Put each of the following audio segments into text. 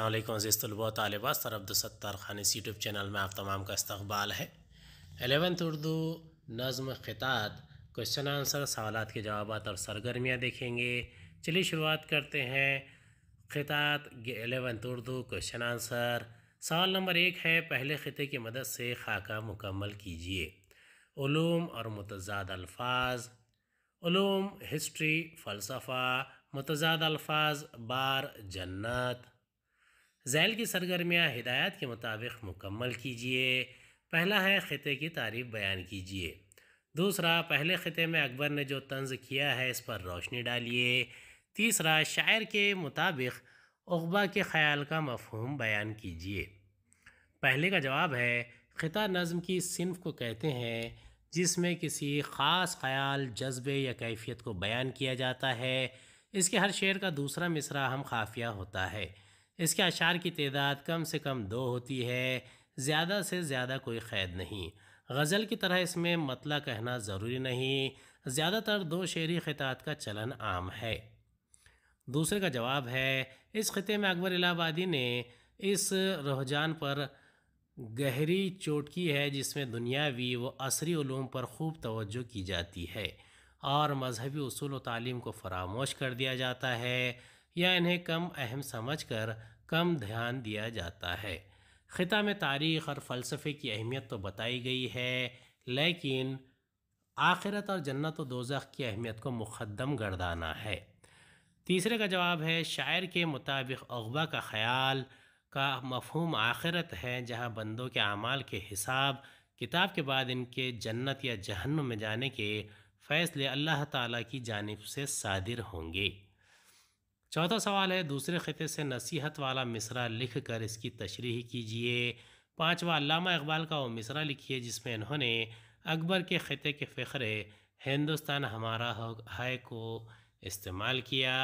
अस्सलाम वालेकुम अज़ीज़ तलबा व तालिबात। सर अब्दुलसत्तार खान इस यूट्यूब चैनल में आप तमाम का इस्तक़बाल है। 11th उर्दू नज़्म ख़ितात क्वेश्चन आंसर सवालात के जवाबात और सरगर्मियाँ देखेंगे। चलिए शुरुआत करते हैं। ख़ितात 11th उर्दू क्वेश्चन आंसर। सवाल नंबर 1 है, पहले ख़िते की मदद से खाका मुकम्मल कीजिए। उलूम और मुतज़ाद अल्फाज। उलूम हिस्ट्री फ़लसफ़ा, मुतज़ाद अल्फाज बार जन्नत। ज़ैल की सरगर्मियाँ हिदायत के मुताबिक मुकम्मल कीजिए। पहला है ख़िते की तारीफ़ बयान कीजिए। दूसरा, पहले ख़िते में अकबर ने जो तंज़ किया है इस पर रोशनी डालिए। तीसरा, शायर के मुताबिक उक़बा के ख़याल का मफ़हूम बयान कीजिए। पहले का जवाब है, ख़िता नज़्म की सिन्फ़ को कहते हैं जिसमें किसी ख़ास ख़याल, जज्बे या कैफियत को बयान किया जाता है। इसके हर शेर का दूसरा मिसरा हम खाफिया होता है। इसके अशार की तादाद कम से कम 2 होती है, ज़्यादा से ज़्यादा कोई क़ैद नहीं। गज़ल की तरह इसमें मतला कहना ज़रूरी नहीं। ज़्यादातर 2 शेरी ख़ितात का चलन आम है। दूसरे का जवाब है, इस ख़िते में अकबर इलाहाबादी ने इस रुझान पर गहरी चोट की है जिसमें दुनियावी व असरी उलूम पर खूब तवज्जो की जाती है और मजहबी उसूल व तालीम को फरामोश कर दिया जाता है या इन्हें कम अहम समझकर कम ध्यान दिया जाता है। ख़िता में तारीख़ और फ़लसफ़े की अहमियत तो बताई गई है, लेकिन आखिरत और जन्नत व दोज़ख की अहमियत को मुक़द्दम गर्दाना है। तीसरे का जवाब है, शायर के मुताबिक उक़बा का ख़याल का मफ़हूम आखिरत है जहाँ बंदों के अमाल के हिसाब किताब के बाद इनके जन्नत या जहन्नुम में जाने के फ़ैसले अल्लाह ताला की जानिब से सादिर होंगे। चौथा सवाल है, दूसरे ख़िते से नसीहत वाला मिसरा लिख कर इसकी तशरीह कीजिए। पाँचवा, अल्लामा इक़बाल का वो मिसरा लिखिए जिसमें इन्होंने अकबर के ख़िते के फ़िक्रे हिंदुस्तान हमारा है को इस्तेमाल किया।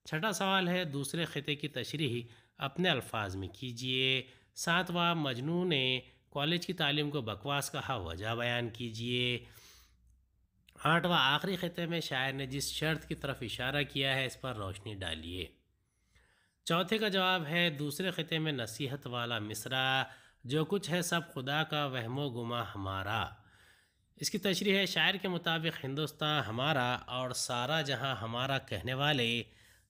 छठा सवाल है, दूसरे ख़िते की तशरीह अपने अल्फाज में कीजिए। सातवां, मजनू ने कॉलेज की तालीम को बकवास कहा, वजह बयान कीजिए। आठवां, आखिरी ख़िते में शायर ने जिस शर्त की तरफ इशारा किया है इस पर रोशनी डालिए। चौथे का जवाब है, दूसरे ख़िते में नसीहत वाला मिसरा, जो कुछ है सब खुदा का वहमो गुमा हमारा। इसकी तशरीह है, शायर के मुताबिक हिंदुस्तान हमारा और सारा जहां हमारा कहने वाले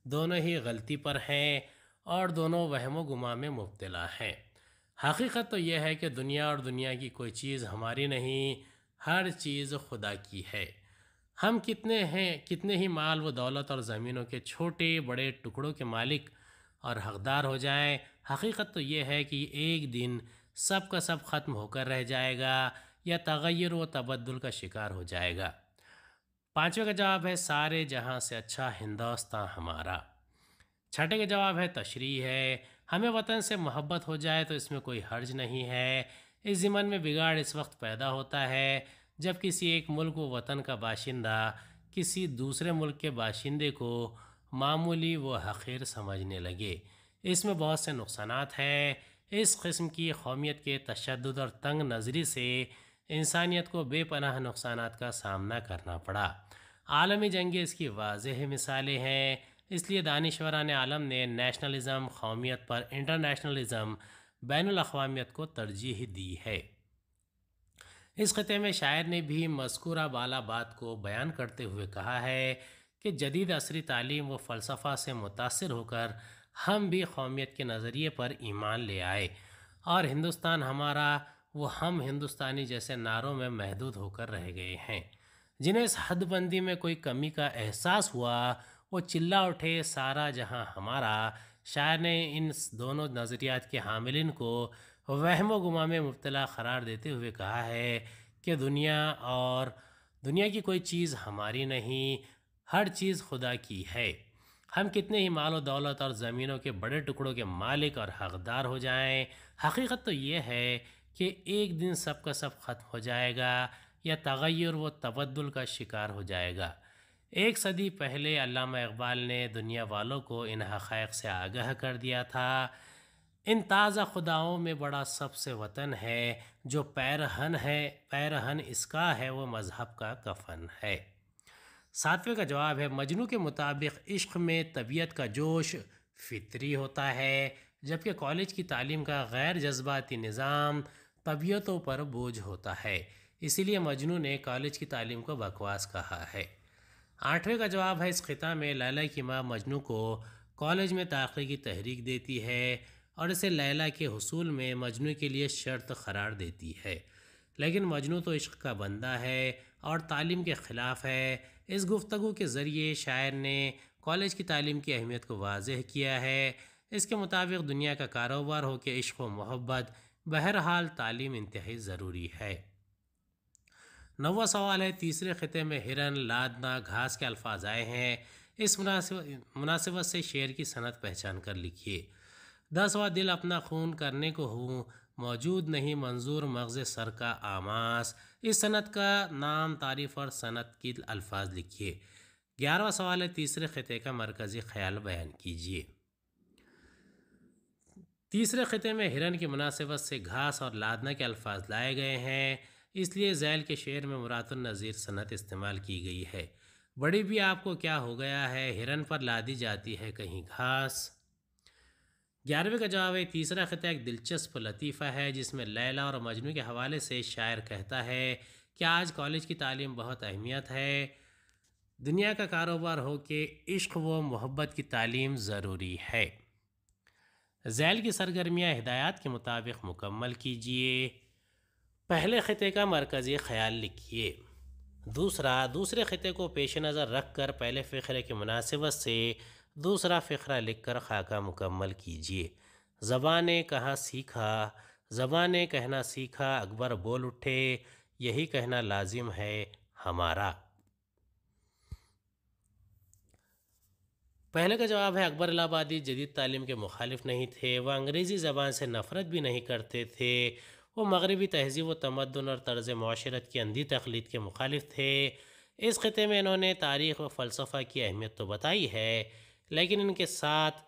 दोनों ही गलती पर हैं और दोनों वहमो गुमा में मुब्तला हैं। हकीकत तो यह है कि दुनिया और दुनिया की कोई चीज़ हमारी नहीं, हर चीज़ खुदा की है। हम कितने ही माल व दौलत और ज़मीनों के छोटे बड़े टुकड़ों के मालिक और हकदार हो जाएं, हकीकत तो यह है कि एक दिन सब का सब ख़त्म होकर रह जाएगा या तग़य्युर व तबद्दुल का शिकार हो जाएगा। पाँचवें का जवाब है, सारे जहां से अच्छा हिंदुस्तान हमारा। छठे का जवाब है, तशरीह है, हमें वतन से मोहब्बत हो जाए तो इसमें कोई हर्ज नहीं है। इस ज़िमन में बिगाड़ इस वक्त पैदा होता है जब किसी एक मुल्क व वतन का बाशिंदा किसी दूसरे मुल्क के बाशिंदे को मामूली व हक़ीर समझने लगे। इसमें बहुत से नुकसानात हैं। इस किस्म की कौमियत के तशद्दुद और तंग नज़री से इंसानियत को बेपनाह नुकसानात का सामना करना पड़ा। आलमी जंगें इसकी वाज़ेह मिसालें हैं। इसलिए दानिशवरान आलम ने नेशनलिज़म कौमियत पर इंटरनेशनलिज़म बैनुल अक़वामियत को तरजीह दी है। इस ख़िते में शायर ने भी मज़कूरा बाला बात को बयान करते हुए कहा है कि जदीद असरी तालीम व फ़लसफ़ा से मुतासिर होकर हम भी कौमियत के नज़रिए पर ईमान ले आए और हिंदुस्तान हमारा वो हम हिंदुस्तानी जैसे नारों में महदूद होकर रह गए हैं। जिन्हें इस हदबंदी में कोई कमी का एहसास हुआ वो चिल्ला उठे, सारा जहां हमारा। शायर ने इन दोनों नज़रियात के हामिलिन को वहम गुमा में मुब्तला करार देते हुए कहा है कि दुनिया की कोई चीज़ हमारी नहीं, हर चीज़ खुदा की है। हम कितने ही माल व दौलत और ज़मीनों के बड़े टुकड़ों के मालिक और हकदार हो जाएं, हकीकत तो ये है कि एक दिन सब का सब ख़त्म हो जाएगा या तग़य्युर व तबद्दुल का शिकार हो जाएगा। एक सदी पहले अल्लामा इक़बाल ने दुनिया वालों को इन हक़ाइक़ से आगाह कर दिया था। इन ताज़ा खुदाओं में बड़ा सबसे वतन है, जो पैरहन इसका है वो मज़हब का कफ़न है। सातवें का जवाब है, मजनू के मुताबिक इश्क़ में तबीयत का जोश फितरी होता है, جبکہ کالج کی تعلیم کا غیر جذباتی نظام طبیعتوں پر بوجھ ہوتا ہے، اسی لیے مجنو نے کالج کی تعلیم کو بکواس کہا ہے۔ 8ویں کا جواب ہے، اس خطہ میں لیلی کی ماں مجنو کو کالج میں داخلے کی تحریک دیتی ہے اور اسے لیلی کے حصول میں مجنو کے لیے شرط قرار دیتی ہے، لیکن مجنو تو عشق کا بندہ ہے اور تعلیم کے خلاف ہے۔ اس گفتگو کے ذریعے شاعر نے کالج کی تعلیم کی اہمیت کو واضح کیا ہے۔ اس کے مطابق دنیا کا کاروبار ہو کہ عشق و محبت، بہرحال تعلیم انتہائی ضروری ہے۔ 9واں سوال ہے، تیسرے خطے میں ہرن، لادنا، گھاس کے الفاظ آئے ہیں، اس مناسبت سے شعر کی صنعت پہچان کر لکھیے۔ 10واں، دل اپنا خون کرنے کو ہوں، موجود نہیں منظور مغز سر کا آماس، اس صنعت کا نام، تعریف اور صنعت کی الفاظ لکھیے۔ 11واں سوال ہے، تیسرے خطے کا مرکزی خیال بیان کیجیے۔ تیسرے خطے میں ہرن کی مناسبت سے گھاس اور لادنا کے الفاظ لائے گئے ہیں، اس لیے ذیل کے شعر میں مراد النظیر صنعت استعمال کی گئی ہے۔ بڑی بھی آپ کو کیا ہو گیا ہے، ہرن پر لادی جاتی ہے کہیں گھاس۔ 11ویں کا جواب ہے، تیسرا خطہ ایک دلچسپ لطیفہ ہے جس میں لیلی اور مجنو کے حوالے سے شاعر کہتا ہے کہ آج کالج کی تعلیم بہت اہمیت ہے، دنیا کا کاروبار ہو کہ عشق و محبت کی تعلیم ضروری ہے۔ ذیل کی سرگرمیاں ہدایات کے مطابق مکمل کیجیے۔ پہلے خطے کا مرکزی خیال لکھیے۔ دوسرے خطے کو پیش نظر رکھ کر پہلے فقرے کی مناسبت سے دوسرا فقرہ لکھ کر خاکہ مکمل کیجیے۔ زبان نے کہاں سیکھا، زبان نے کہنا سیکھا، اکبر بول اٹھے، یہی کہنا لازم ہے ہمارا۔ پہلے کا جواب ہے، اکبر الہ آبادی جدید تعلیم کے مخالف نہیں تھے، وہ انگریزی زبان سے نفرت بھی نہیں کرتے تھے، وہ مغربی تہذیب و تمدن اور طرز معاشرت کی اندھی تقلید کے مخالف تھے۔ اس خطے میں انہوں نے تاریخ و فلسفہ کی اہمیت تو بتائی ہے، لیکن ان کے ساتھ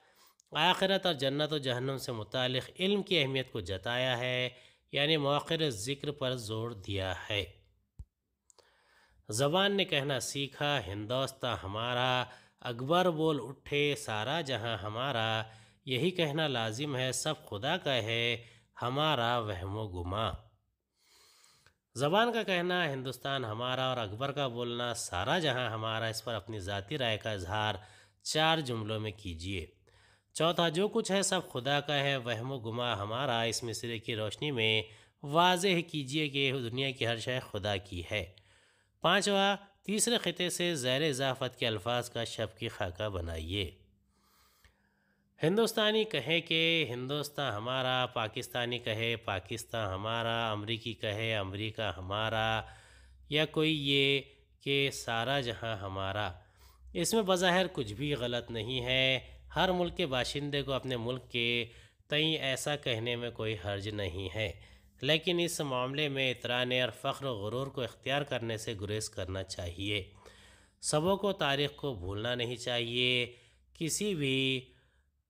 آخرت اور جنت و جہنم سے متعلق علم کی اہمیت کو جتایا ہے، یعنی موقر ذکر پر زور دیا ہے۔ زبان نے کہنا سیکھا، ہندوستاں ہمارا، اکبر بول اٹھے، سارا جہاں ہمارا، یہی کہنا لازم ہے سب خدا کا ہے، ہمارا وہم و گما۔ زبان کا کہنا ہندوستان ہمارا اور اکبر کا بولنا سارا جہاں ہمارا، اس پر اپنی ذاتی رائے کا اظہار 4 جملوں میں کیجیے۔ چوتھا، جو کچھ ہے سب خدا کا ہے، وہم و گما ہمارا، اس مصرعے کی روشنی میں واضح کیجیے کہ دنیا کی ہر شے خدا کی ہے۔ 5واں، تیسرے خطے سے زیر اضافت کے الفاظ کا شب کی خاکہ بنائیے۔ ہندوستانی کہے کہ ہندوستان ہمارا، پاکستانی کہے پاکستان ہمارا، امریکی کہے امریکہ ہمارا، یا کوئی یہ کہ سارا جہاں ہمارا۔ اس میں بظاہر کچھ بھی غلط نہیں ہے، ہر ملک کے باشندے کو اپنے ملک کے تئیں ایسا کہنے میں کوئی حرج نہیں ہے، لیکن اس معاملے میں اطرانے اور فخر و غرور کو اختیار کرنے سے گریز کرنا چاہیے۔ سبوں کو تاریخ کو بھولنا نہیں چاہیے، کسی بھی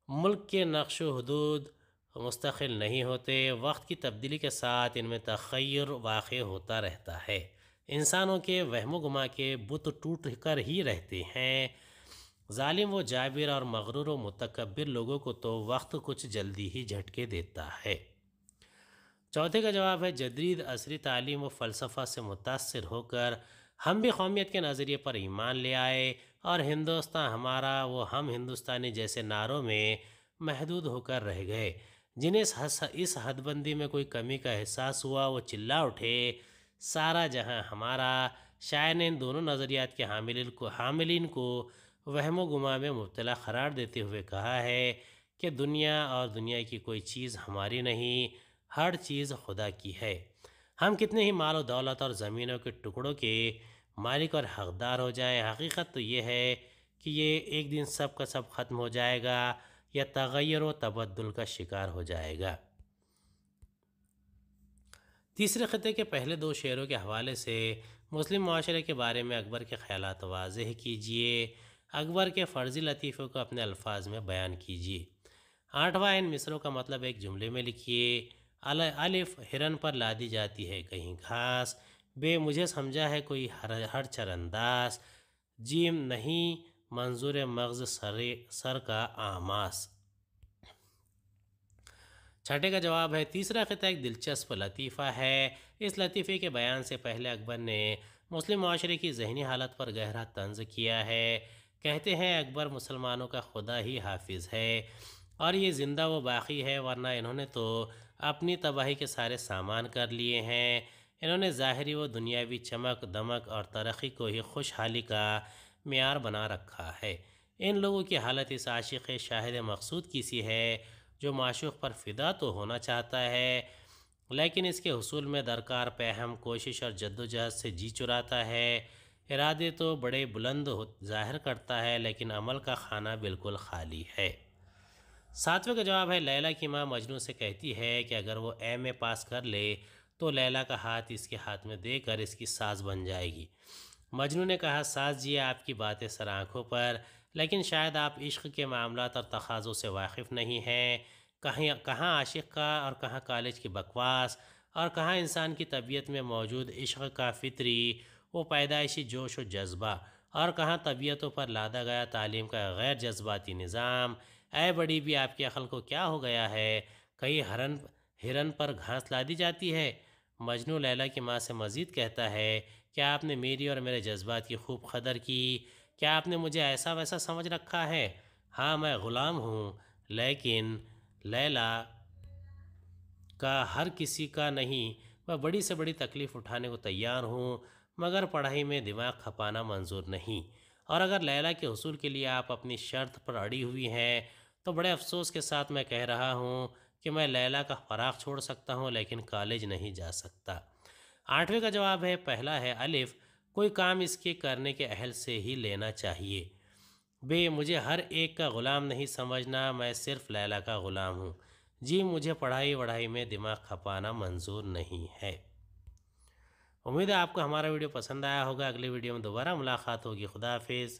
ملک کے نقش و حدود مستقل نہیں ہوتے، وقت کی تبدیلی کے ساتھ ان میں تغیر واقع ہوتا رہتا ہے، انسانوں کے وہم و گما کے بت ٹوٹ کر ہی رہتے ہیں، ظالم و جابر اور مغرور و متکبر لوگوں کو تو وقت کچھ جلدی ہی جھٹکے دیتا ہے۔ چوتھے کا جواب ہے، جدید عصری تعلیم و فلسفہ سے متاثر ہو کر ہم بھی قومیت کے نظریے پر ایمان لے آئے اور ہندوستان ہمارا وہ ہم ہندوستانی جیسے نعروں میں محدود ہو کر رہ گئے، جنہیں اس حد بندی میں کوئی کمی کا احساس ہوا وہ چلا اٹھے، سارا جہاں ہمارا۔ شاعر نے ان دونوں نظریات کے حاملین کو وہم و گما میں مبتلا قرار دیتے ہوئے کہا ہے کہ دنیا اور دنیا کی کوئی چیز ہماری نہیں، ہر چیز خدا کی ہے، ہم کتنے ہی مال و دولت اور زمینوں کے ٹکڑوں کے مالک اور حقدار ہو جائیں، حقیقت تو یہ ہے کہ یہ ایک دن سب کا سب ختم ہو جائے گا یا تغیر و تبدل کا شکار ہو جائے گا۔ تیسرے خطے کے پہلے 2 شعروں کے حوالے سے مسلم معاشرے کے بارے میں اکبر کے خیالات واضح کیجیے، اکبر کے فرضی لطیفوں کو اپنے الفاظ میں بیان کیجیے۔ 8واں، ان مصروں کا مطلب ایک جملے میں لکھیے۔ الف، ہرن پر لادی جاتی ہے کہیں گھاس، بے، مجھے سمجھا ہے کوئی ہر چرانداز، جیم، نہیں منظور مغز سر کا آماس۔ छठे का जवाब है तीसरा खिता एक दिलचस्प लतीफ़ा है। इस लतीफ़े के बयान से पहले अकबर ने मुस्लिम माशरे की ज़हनी हालत पर गहरा तंज़ किया है। कहते हैं अकबर मुसलमानों का खुदा ही हाफिज़ है और ये ज़िंदा व बाकी है, वरना इन्होंने तो अपनी तबाही के सारे सामान कर लिए हैं। इन्होंने ज़ाहरी व दुनियावी चमक दमक और तरक्की को ही खुशहाली का मेयार बना रखा है। इन लोगों की हालत इस आशिक़ शाहिद मकसूद की सी है जो माशूक़ पर फ़िदा तो होना चाहता है, लेकिन इसके हुसूल में दरकार पेहम कोशिश और जद्दोजहद से जी चुराता है। इरादे तो बड़े बुलंद ज़ाहिर करता है, लेकिन अमल का खाना बिल्कुल खाली है। सातवें का जवाब है लैला की माँ मजनू से कहती है कि अगर वो एम ए पास कर ले तो लैला का हाथ इसके हाथ में देकर इसकी सास बन जाएगी। मजनू ने कहा, सास जी आपकी बातें सर आँखों पर, लेकिन शायद आप इश्क के मामलात और तकाज़ों से वाकिफ़ नहीं हैं। कहाँ आशिक़ का और कहाँ कॉलेज की बकवास और कहाँ इंसान की तबीयत में मौजूद इश्क का फितरी वो पैदाइशी जोश व जज्बा, और कहाँ तबीयतों पर लादा गया तालीम का गैर जज्बाती निज़ाम। ऐ बड़ी भी आपकी अक़ल को क्या हो गया है? कहीं हिरन पर घास ला दी जाती है। मजनू लैला की माँ से मज़ीद कहता है, क्या आपने मेरी और मेरे जज्बात की खूब कदर की? क्या आपने मुझे ऐसा वैसा समझ रखा है? हाँ, मैं ग़ुलाम हूँ, लेकिन लैला का हर किसी का नहीं। मैं बड़ी से बड़ी तकलीफ़ उठाने को तैयार हूँ, मगर पढ़ाई में दिमाग खपाना मंजूर नहीं। और अगर लैला के हुसूल के लिए आप अपनी शर्त पर अड़ी हुई हैं तो बड़े अफसोस के साथ मैं कह रहा हूँ कि मैं लैला का फ़राग छोड़ सकता हूँ, लेकिन कॉलेज नहीं जा सकता। आठवें का जवाब है पहला है अलिफ, कोई काम इसके करने के अहल से ही लेना चाहिए। बे, मुझे हर एक का ग़ुलाम नहीं समझना, मैं सिर्फ़ लैला का ग़ुलाम हूँ। जी, मुझे पढ़ाई वढ़ाई में दिमाग खपाना मंजूर नहीं है। उम्मीद है आपको हमारा वीडियो पसंद आया होगा। अगली वीडियो में दोबारा मुलाकात होगी। खुदा हाफिज़।